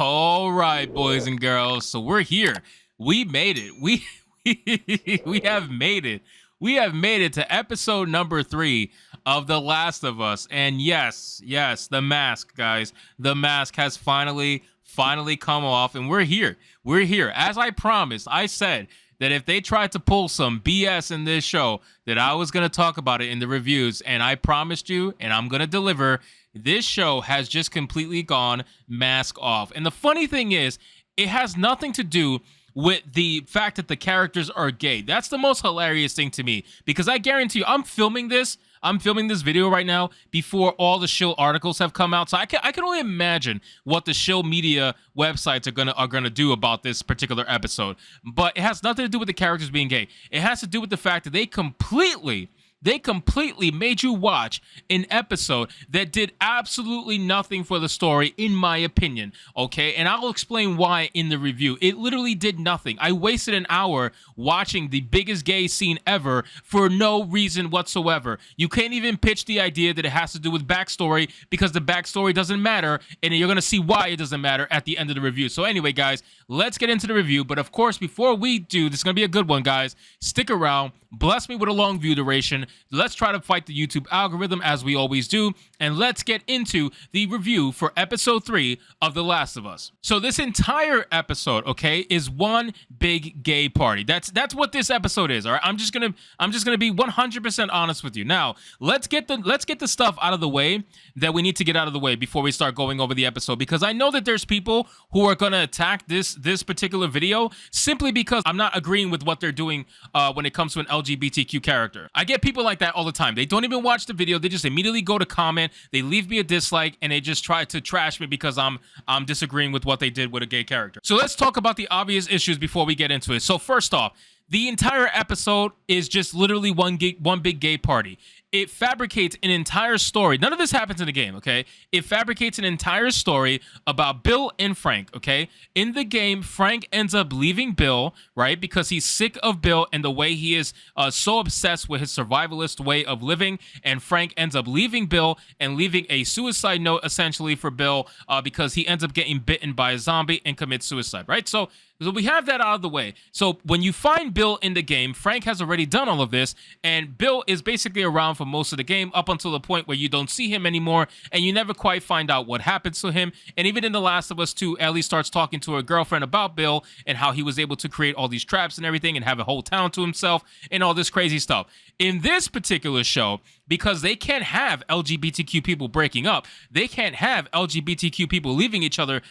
All right, boys and girls. So we're here. We made it. We have made it. We have made it to episode number 3 of The Last of Us. And yes, the mask, guys. The mask has finally come off, and we're here. We're here. As I promised, I said that if they tried to pull some BS in this show, that I was going to talk about it in the reviews, and I promised you, and I'm going to deliver. This show has just completely gone mask off. And the funny thing is, it has nothing to do with the fact that the characters are gay. That's the most hilarious thing to me, because I guarantee you, I'm filming this video right now before all the shill articles have come out. So I can only imagine what the shill media websites are gonna do about this particular episode. But it has nothing to do with the characters being gay. It has to do with the fact that they completely made you watch an episode that did absolutely nothing for the story, in my opinion, okay? And I'll explain why in the review. It literally did nothing. I wasted an hour watching the biggest gay scene ever for no reason whatsoever. You can't even pitch the idea that it has to do with backstory, because the backstory doesn't matter, and you're gonna see why it doesn't matter at the end of the review. So anyway, guys, let's get into the review. But of course, before we do, this is gonna be a good one, guys. Stick around. Bless me with a long view duration. Let's try to fight the YouTube algorithm as we always do, and let's get into the review for episode 3 of The Last of Us. So this entire episode, okay, is one big gay party. That's what this episode is. All right, I'm just gonna be 100% honest with you. Now, let's get the stuff out of the way that we need to get out of the way before we start going over the episode, because I know that there's people who are gonna attack this particular video simply because I'm not agreeing with what they're doing when it comes to an LGBTQ character. I get people like that all the time. They don't even watch the video. They just immediately go to comment. They leave me a dislike, and they just try to trash me because I'm disagreeing with what they did with a gay character. So let's talk about the obvious issues before we get into it. So first off, the entire episode is just literally one big gay party. It fabricates an entire story. None of this happens in the game, okay? It fabricates an entire story about Bill and Frank, okay? In the game, Frank ends up leaving Bill, right? Because he's sick of Bill and the way he is so obsessed with his survivalist way of living. And Frank ends up leaving Bill and leaving a suicide note, essentially, for Bill because he ends up getting bitten by a zombie and commits suicide, right? So we have that out of the way. So when you find Bill in the game, Frank has already done all of this, and Bill is basically around for most of the game up until the point where you don't see him anymore, and you never quite find out what happens to him. And even in The Last of Us 2, Ellie starts talking to her girlfriend about Bill and how he was able to create all these traps and everything and have a whole town to himself and all this crazy stuff. In this particular show, because they can't have LGBTQ people breaking up, they can't have LGBTQ people leaving each other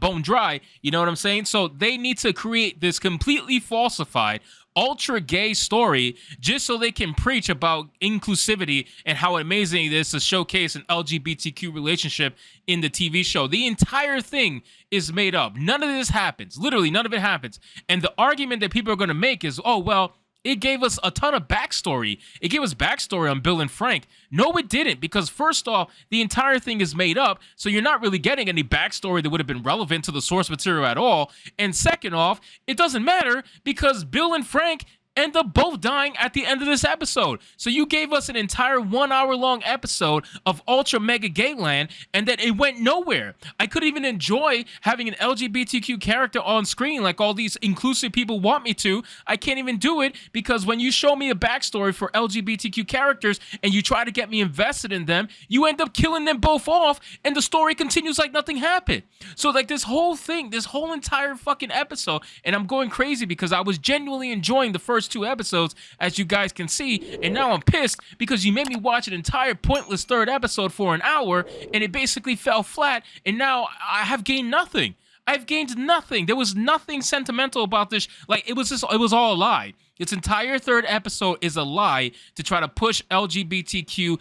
bone dry, you know what I'm saying? So they need to create this completely falsified, ultra gay story just so they can preach about inclusivity and how amazing it is to showcase an LGBTQ relationship in the TV show. The entire thing is made up. None of this happens. Literally, none of it happens. And the argument that people are going to make is, oh, well, it gave us a ton of backstory. It gave us backstory on Bill and Frank. No, it didn't, because first off, the entire thing is made up, so you're not really getting any backstory that would have been relevant to the source material at all. And second off, it doesn't matter because Bill and Frank end up both dying at the end of this episode. So you gave us an entire 1 hour long episode of ultra mega gayland, and then it went nowhere. I couldn't even enjoy having an LGBTQ character on screen like all these inclusive people want me to. I can't even do it because when you show me a backstory for LGBTQ characters and you try to get me invested in them, you end up killing them both off, and the story continues like nothing happened. So like this whole thing, this whole entire fucking episode, and I'm going crazy because I was genuinely enjoying the first 2 episodes, as you guys can see, and now I'm pissed because you made me watch an entire pointless 3rd episode for an hour, and it basically fell flat, and now I have gained nothing. I've gained nothing. There was nothing sentimental about this. Like, it was all a lie. Its entire 3rd episode is a lie to try to push LGBTQ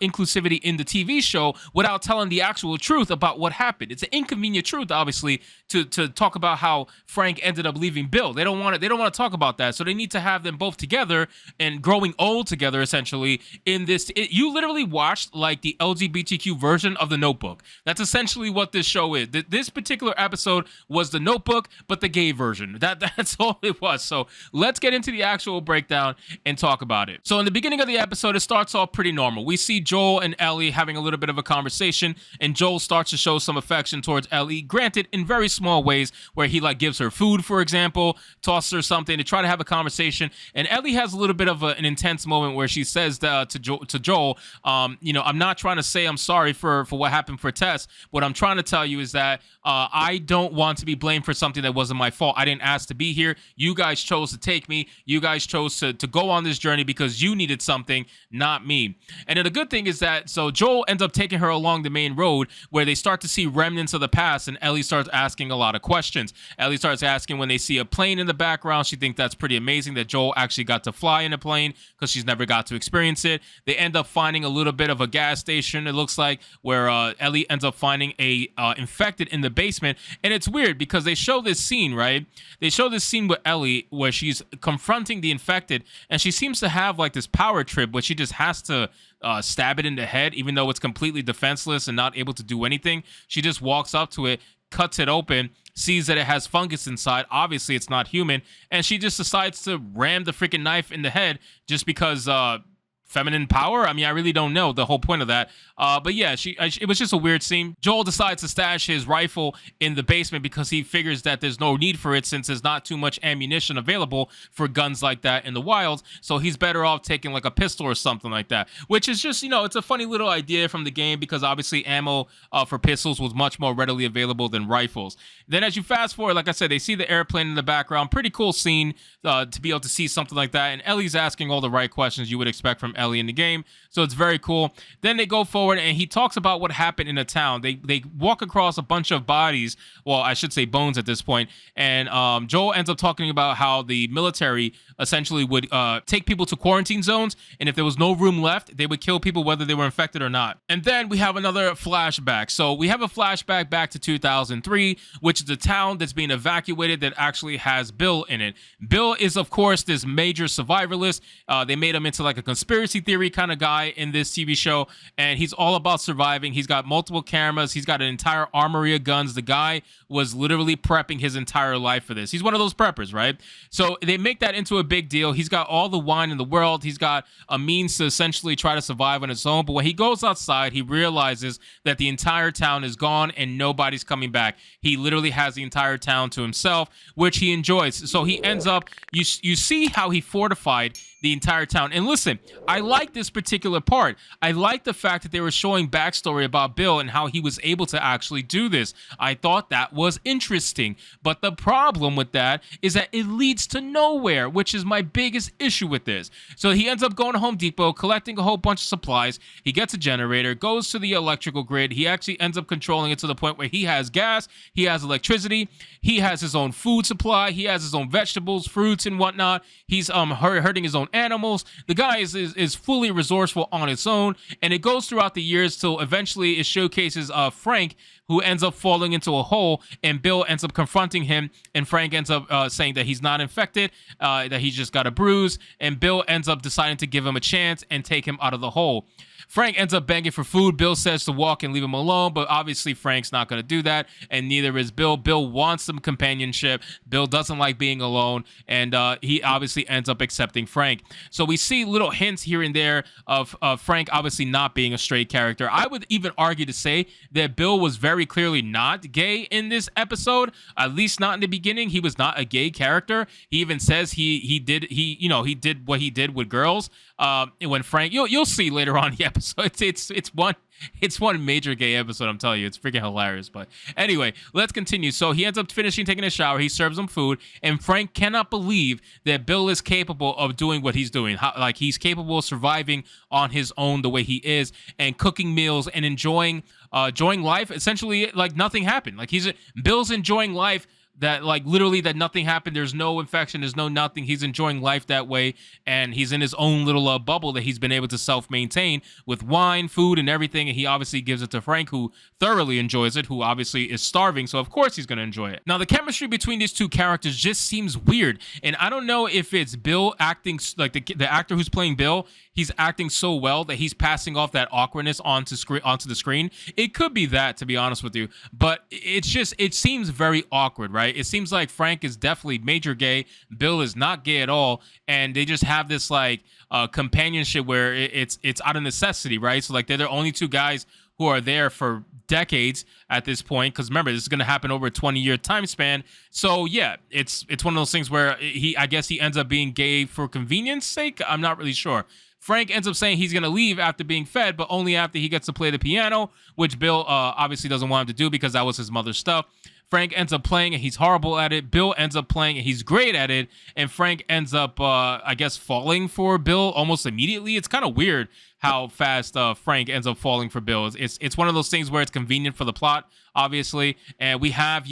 inclusivity in the TV show without telling the actual truth about what happened. It's an inconvenient truth, obviously, to talk about how Frank ended up leaving Bill. They don't want to talk about that, so they need to have them both together and growing old together, essentially. In this, you literally watched like the LGBTQ version of The Notebook. That's essentially what this show is. This particular episode was The Notebook, but the gay version. That's all it was. So let's get into the the actual breakdown and talk about it. So in the beginning of the episode, it starts off pretty normal. We see Joel and Ellie having a little bit of a conversation, and Joel starts to show some affection towards Ellie, granted in very small ways, where he like gives her food, for example, tosses her something to try to have a conversation. And Ellie has a little bit of an intense moment where she says to Joel, I'm not trying to say I'm sorry for what happened for Tess. What I'm trying to tell you is that I don't want to be blamed for something that wasn't my fault. I didn't ask to be here. You guys chose to take me. You guys chose to go on this journey because you needed something, not me. And then the good thing is that, so Joel ends up taking her along the main road where they start to see remnants of the past, and Ellie starts asking a lot of questions. Ellie starts asking when they see a plane in the background. She thinks that's pretty amazing that Joel actually got to fly in a plane because she's never got to experience it. They end up finding a little bit of a gas station, it looks like, where Ellie ends up finding a infected in the basement. And it's weird because they show this scene, right? They show this scene with Ellie where she's confronting the infected, and she seems to have like this power trip where she just has to stab it in the head, even though it's completely defenseless and not able to do anything. She just walks up to it, cuts it open, sees that it has fungus inside. Obviously, it's not human, and she just decides to ram the freaking knife in the head just because feminine power? I mean, I really don't know the whole point of that. But yeah, it was just a weird scene. Joel decides to stash his rifle in the basement because he figures that there's no need for it since there's not too much ammunition available for guns like that in the wild. So he's better off taking like a pistol or something like that, which is just, it's a funny little idea from the game because obviously ammo for pistols was much more readily available than rifles. Then as you fast forward, like I said, they see the airplane in the background. Pretty cool scene to be able to see something like that. And Ellie's asking all the right questions you would expect from Ellie in the game. So it's very cool. Then they go forward and he talks about what happened in a town. They walk across a bunch of bodies. Well, I should say bones at this point. And Joel ends up talking about how the military essentially would take people to quarantine zones. And if there was no room left, they would kill people whether they were infected or not. And then we have another flashback. So we have a flashback back to 2003, which is a town that's being evacuated that actually has Bill in it. Bill is, of course, this major survivalist. They made him into like a conspiracy theory kind of guy in this TV show, and he's all about surviving. He's got multiple cameras. He's got an entire armory of guns. The guy was literally prepping his entire life for this. He's one of those preppers, right? So they make that into a big deal. He's got all the wine in the world. He's got a means to essentially try to survive on his own. But when he goes outside, he realizes that the entire town is gone and nobody's coming back. He literally has the entire town to himself, which he enjoys. So he ends up, you see how he fortified the entire town. And listen, I like this particular part. I like the fact that they were showing backstory about Bill and how he was able to actually do this. I thought that was interesting. But the problem with that is that it leads to nowhere, which is my biggest issue with this. So he ends up going to Home Depot, collecting a whole bunch of supplies. He gets a generator, goes to the electrical grid. He actually ends up controlling it to the point where he has gas, he has electricity, he has his own food supply, he has his own vegetables, fruits, and whatnot. He's hurting his own animals. The guy is fully resourceful on its own, and it goes throughout the years till eventually it showcases Frank, who ends up falling into a hole, and Bill ends up confronting him, and Frank ends up saying that he's not infected, that he's just got a bruise, and Bill ends up deciding to give him a chance and take him out of the hole. Frank ends up begging for food. Bill says to walk and leave him alone, but obviously Frank's not going to do that, and neither is Bill. Bill wants some companionship. Bill doesn't like being alone, and he obviously ends up accepting Frank. So we see little hints here and there of Frank obviously not being a straight character. I would even argue to say that Bill was very clearly not gay in this episode, at least not in the beginning. He was not a gay character. He even says he did what he did with girls. When Frank, you'll see later on in the episode. It's one major gay episode. I'm telling you, it's freaking hilarious. But anyway, let's continue. So he ends up taking a shower. He serves him food, and Frank cannot believe that Bill is capable of doing what he's doing. Like he's capable of surviving on his own the way he is, and cooking meals and enjoying life. Essentially, like nothing happened. Like Bill's enjoying life. That like literally that nothing happened. There's no infection. There's no nothing. He's enjoying life that way. And he's in his own little bubble that he's been able to self-maintain with wine, food, and everything. And he obviously gives it to Frank, who thoroughly enjoys it, who obviously is starving. So of course he's going to enjoy it. Now the chemistry between these two characters just seems weird. And I don't know if it's Bill acting like the actor who's playing Bill. He's acting so well that he's passing off that awkwardness onto the screen. It could be that, to be honest with you. But it seems very awkward, right? right? It seems like Frank is definitely major gay. Bill is not gay at all. And they just have this like companionship where it's out of necessity, right? So like they're the only two guys who are there for decades at this point, because remember, this is going to happen over a 20-year time span. So yeah, it's one of those things where I guess he ends up being gay for convenience sake. I'm not really sure. Frank ends up saying he's going to leave after being fed, but only after he gets to play the piano, which Bill obviously doesn't want him to do because that was his mother's stuff. Frank ends up playing and he's horrible at it. Bill ends up playing and he's great at it. And Frank ends up, I guess, falling for Bill almost immediately. It's kind of weird how fast Frank ends up falling for Bill. It's one of those things where it's convenient for the plot, obviously. And we have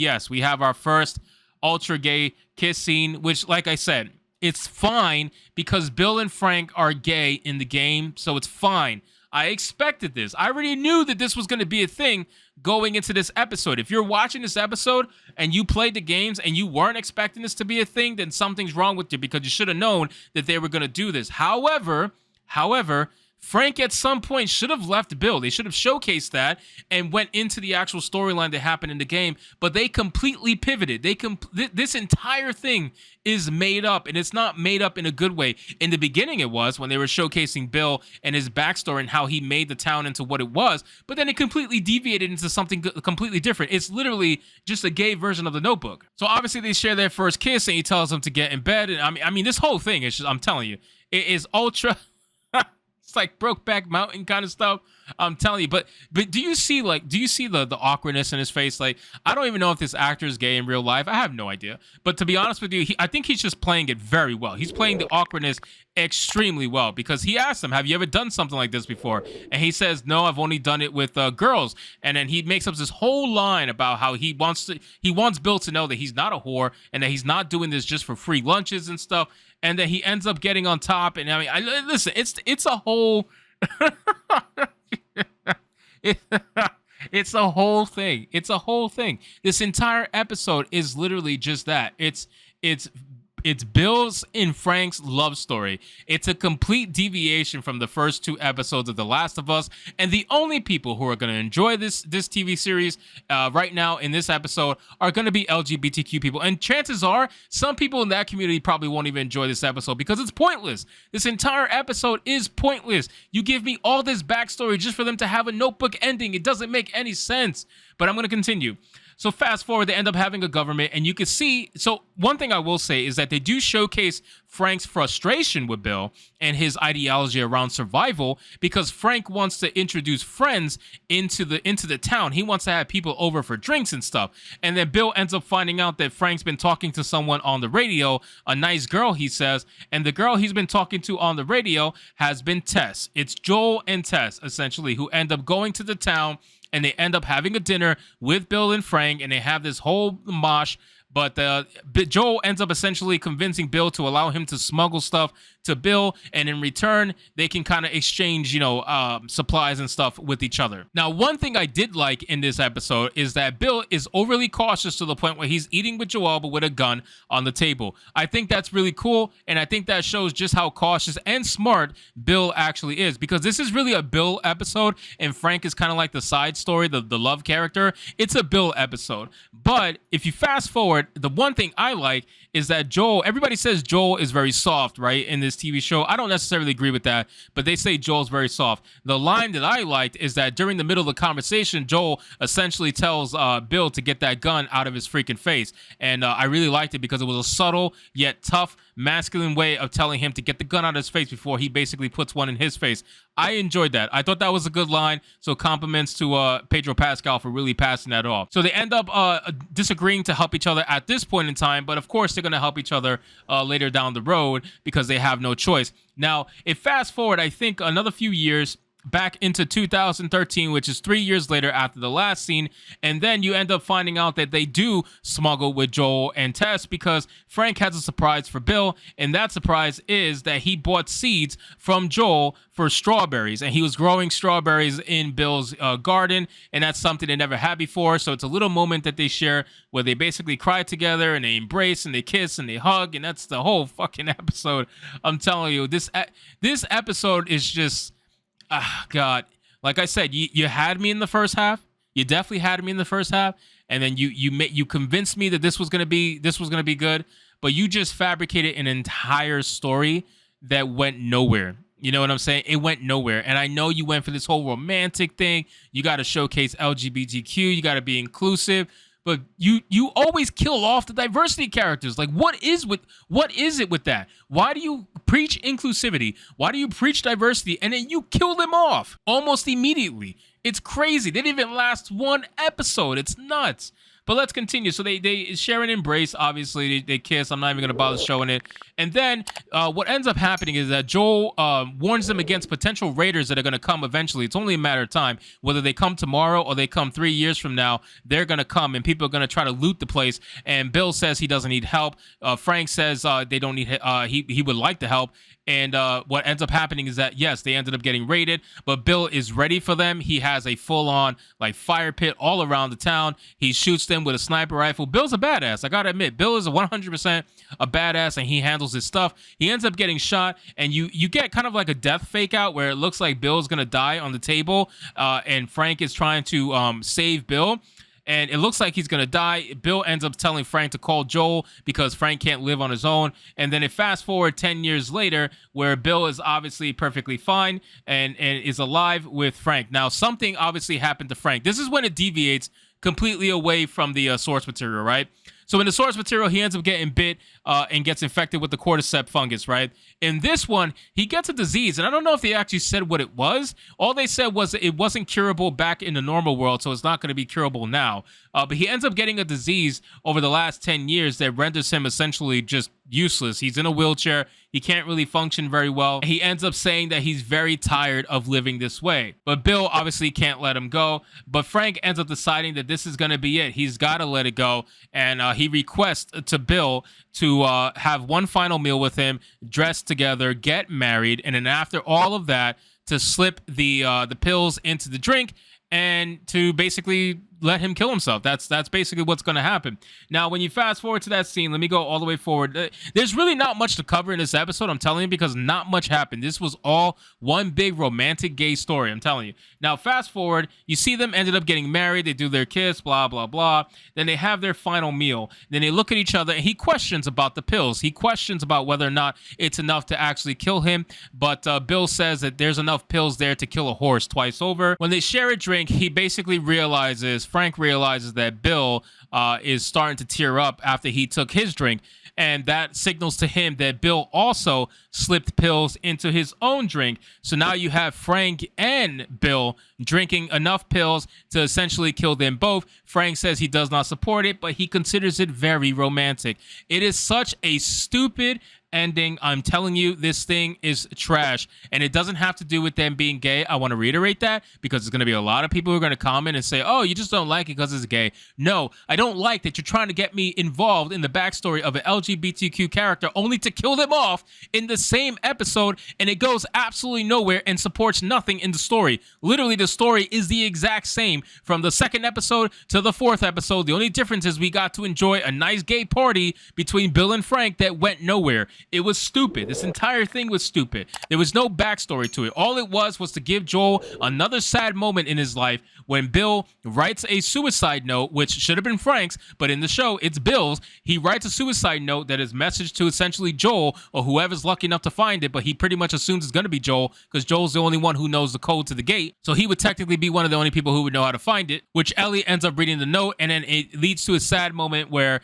our first ultra gay kiss scene, which, like I said, it's fine because Bill and Frank are gay in the game, so it's fine. I expected this. I already knew that this was going to be a thing going into this episode. If you're watching this episode and you played the games and you weren't expecting this to be a thing, then something's wrong with you because you should have known that they were going to do this. However, Frank at some point should have left Bill. They should have showcased that and went into the actual storyline that happened in the game, but they completely pivoted. This entire thing is made up, and it's not made up in a good way. In the beginning it was, when they were showcasing Bill and his backstory and how he made the town into what it was, but then it completely deviated into something completely different. It's literally just a gay version of The Notebook. So obviously they share their first kiss and he tells them to get in bed. And I mean this whole thing is just, I'm telling you, it is ultra... It's like Brokeback Mountain kind of stuff. I'm telling you, but do you see the awkwardness in his face? Like, I don't even know if this actor is gay in real life. I have no idea. But to be honest with you, I think he's just playing it very well. He's playing the awkwardness extremely well, because he asked him, have you ever done something like this before? And he says, no, I've only done it with girls. And then he makes up this whole line about how he wants Bill to know that he's not a whore and that he's not doing this just for free lunches and stuff. And then he ends up getting on top. And I mean, listen, it's a whole... It's a whole thing. It's a whole thing. This entire episode is literally just that. It's Bill's and Frank's love story. It's a complete deviation from the first two episodes of The Last of Us. And the only people who are going to enjoy this TV series right now in this episode are going to be LGBTQ people. And chances are some people in that community probably won't even enjoy this episode because it's pointless. This entire episode is pointless. You give me all this backstory just for them to have a Notebook ending. It doesn't make any sense. But I'm going to continue. So fast forward, they end up having a government, and you can see, so one thing I will say is that they do showcase Frank's frustration with Bill and his ideology around survival, because Frank wants to introduce friends into the town. He wants to have people over for drinks and stuff. And then Bill ends up finding out that Frank's been talking to someone on the radio, a nice girl, he says, and the girl he's been talking to on the radio has been Tess. It's Joel and Tess, essentially, who end up going to the town, and they end up having a dinner with Bill and Frank, and they have this whole mosh. But Joel ends up essentially convincing Bill to allow him to smuggle stuff to Bill, and in return, they can kind of exchange, supplies and stuff with each other. Now, one thing I did like in this episode is that Bill is overly cautious to the point where he's eating with Joel, but with a gun on the table. I think that's really cool, and I think that shows just how cautious and smart Bill actually is, because this is really a Bill episode, and Frank is kind of like the side story, the love character. It's a Bill episode. But if you fast forward, the one thing I like is that Joel, everybody says Joel is very soft, right, in this TV show. I don't necessarily agree with that, but they say Joel's very soft. The line that I liked is that during the middle of the conversation, Joel essentially tells Bill to get that gun out of his freaking face. And I really liked it because it was a subtle yet tough, masculine way of telling him to get the gun out of his face before he basically puts one in his face. I enjoyed that. I thought that was a good line. So compliments to Pedro Pascal for really passing that off. So they end up disagreeing to help each other at this point in time, but of course they're going to help each other later down the road because they have no choice. Now, if fast forward, I think another few years back into 2013, which is 3 years later after the last scene, and then you end up finding out that they do smuggle with Joel and Tess because Frank has a surprise for Bill, and that surprise is that he bought seeds from Joel for strawberries, and he was growing strawberries in Bill's garden, and that's something they never had before. So it's a little moment that they share where they basically cry together and they embrace and they kiss and they hug, and that's the whole fucking episode. I'm telling you, this episode is just God, like I said, you had me in the first half. You definitely had me in the first half, and then you convinced me that this was gonna be good, but you just fabricated an entire story that went nowhere. You know what I'm saying? It went nowhere. And I know you went for this whole romantic thing. You got to showcase LGBTQ. You got to be inclusive. But you always kill off the diversity characters. Like, what is it with that? Why do you preach inclusivity? Why do you preach diversity? And then you kill them off almost immediately. It's crazy. They didn't even last one episode. It's nuts. But let's continue. So they share an embrace. Obviously, they kiss. I'm not even going to bother showing it. And then what ends up happening is that Joel warns them against potential raiders that are going to come eventually. It's only a matter of time. Whether they come tomorrow or they come 3 years from now, they're going to come, and people are going to try to loot the place. And Bill says he doesn't need help. Frank says they don't need he would like the help. And what ends up happening is that, yes, they ended up getting raided, but Bill is ready for them. He has a full-on like fire pit all around the town. He shoots them with a sniper rifle. Bill's a badass. I gotta admit, Bill is 100% a badass, and he handles his stuff. He ends up getting shot, and you get kind of like a death fake out where it looks like Bill's gonna die on the table, and Frank is trying to save Bill. And it looks like he's going to die. Bill ends up telling Frank to call Joel because Frank can't live on his own. And then it fast forward 10 years later where Bill is obviously perfectly fine and is alive with Frank. Now, something obviously happened to Frank. This is when it deviates completely away from the source material, right? So in the source material, he ends up getting bit and gets infected with the cordyceps fungus, right? In this one, he gets a disease, and I don't know if they actually said what it was. All they said was it wasn't curable back in the normal world, so it's not going to be curable now. But he ends up getting a disease over the last 10 years that renders him essentially just useless. He's in a wheelchair. He can't really function very well. He ends up saying that he's very tired of living this way. But Bill obviously can't let him go. But Frank ends up deciding that this is going to be it. He's got to let it go. And he requests to Bill to have one final meal with him, dress together, get married, and then after all of that, to slip the pills into the drink and to basically let him kill himself. That's basically what's going to happen. Now, when you fast forward to that scene, let me go all the way forward. There's really not much to cover in this episode, I'm telling you, because not much happened. This was all one big romantic gay story, I'm telling you. Now, fast forward, you see them ended up getting married. They do their kiss, blah, blah, blah. Then they have their final meal. Then they look at each other, and he questions about the pills. He questions about whether or not it's enough to actually kill him. But Bill says that there's enough pills there to kill a horse twice over. When they share a drink, he basically Frank realizes that Bill is starting to tear up after he took his drink. And that signals to him that Bill also slipped pills into his own drink. So now you have Frank and Bill drinking enough pills to essentially kill them both. Frank says he does not support it, but he considers it very romantic. It is such a stupid ending. I'm telling you, this thing is trash, and it doesn't have to do with them being gay. I want to reiterate that because there's going to be a lot of people who are going to comment and say, oh, you just don't like it because it's gay. No, I don't like that you're trying to get me involved in the backstory of an LGBTQ character only to kill them off in the same episode, and it goes absolutely nowhere and supports nothing in the story. Literally, the story is the exact same from the second episode to the fourth episode. The only difference is we got to enjoy a nice gay party between Bill and Frank that went nowhere. It was stupid. This entire thing was stupid. There was no backstory to it. All it was to give Joel another sad moment in his life when Bill writes a suicide note, which should have been Frank's, but in the show, it's Bill's. He writes a suicide note that is messaged to essentially Joel or whoever's lucky enough to find it, but he pretty much assumes it's going to be Joel because Joel's the only one who knows the code to the gate. So he would technically be one of the only people who would know how to find it, which Ellie ends up reading the note, and then it leads to a sad moment where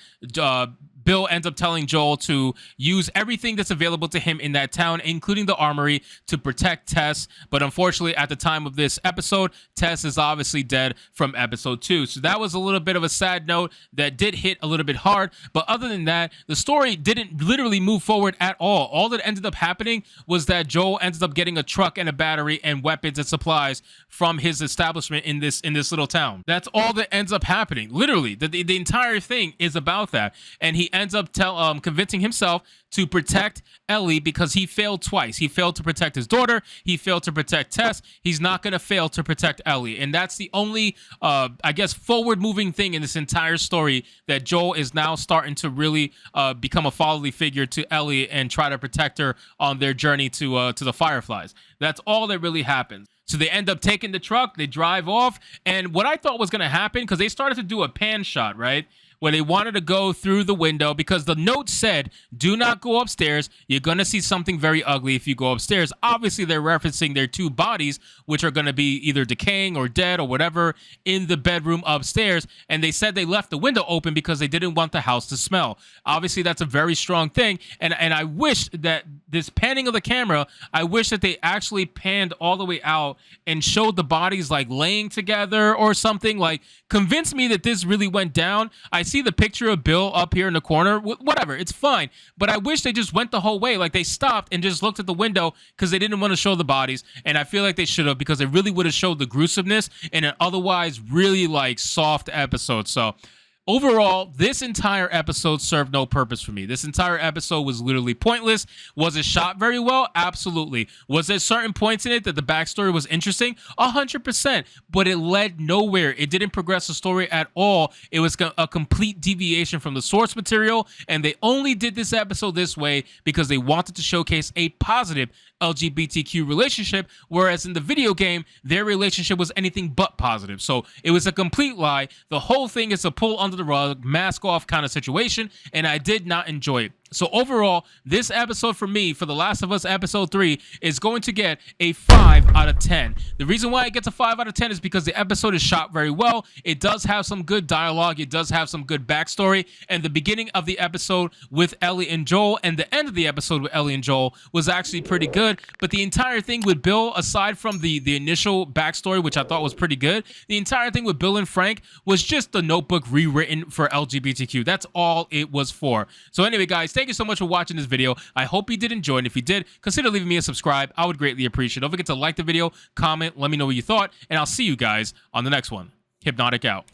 Bill ends up telling Joel to use everything that's available to him in that town, including the armory, to protect Tess. But unfortunately, at the time of this episode, Tess is obviously dead from episode 2. So that was a little bit of a sad note that did hit a little bit hard. But other than that, the story didn't literally move forward at all. All that ended up happening was that Joel ended up getting a truck and a battery and weapons and supplies from his establishment in this little town. That's all that ends up happening. Literally, the entire thing is about that. And he ends up convincing himself to protect Ellie because he failed twice. He failed to protect his daughter. He failed to protect Tess. He's not going to fail to protect Ellie. And that's the only, forward-moving thing in this entire story, that Joel is now starting to really become a fatherly figure to Ellie and try to protect her on their journey to the Fireflies. That's all that really happens. So they end up taking the truck, they drive off, and what I thought was going to happen, because they started to do a pan shot, right? Where they wanted to go through the window because the note said, do not go upstairs. You're going to see something very ugly if you go upstairs. Obviously, they're referencing their two bodies, which are going to be either decaying or dead or whatever in the bedroom upstairs. And they said they left the window open because they didn't want the house to smell. Obviously, that's a very strong thing. And I wish that this panning of the camera, I wish that they actually panned all the way out and showed the bodies like laying together or something. Like, convince me that this really went down. I see the picture of Bill up here in the corner. Whatever, it's fine. But I wish they just went the whole way. Like, they stopped and just looked at the window because they didn't want to show the bodies. And I feel like they should have, because it really would have showed the gruesomeness in an otherwise really like soft episode. So overall, this entire episode served no purpose for me. This entire episode was literally pointless. Was it shot very well? Absolutely. Was there certain points in it that the backstory was interesting? 100%. But it led nowhere. It didn't progress the story at all. It was a complete deviation from the source material, and they only did this episode this way because they wanted to showcase a positive LGBTQ relationship, whereas in the video game, their relationship was anything but positive. So it was a complete lie. The whole thing is a pull under the rug, mask off kind of situation, and I did not enjoy it. So overall, this episode for me, for The Last of Us Episode 3, is going to get a 5 out of 10. The reason why it gets a 5 out of 10 is because the episode is shot very well. It does have some good dialogue. It does have some good backstory. And the beginning of the episode with Ellie and Joel and the end of the episode with Ellie and Joel was actually pretty good. But the entire thing with Bill, aside from the initial backstory, which I thought was pretty good, the entire thing with Bill and Frank was just the Notebook rewritten for LGBTQ. That's all it was for. So anyway, guys, thank you so much for watching this video. I hope you did enjoy, and if you did, consider leaving me a subscribe. I would greatly appreciate it. Don't forget to like the video, comment, let me know what you thought, and I'll see you guys on the next one. Hypnotic out.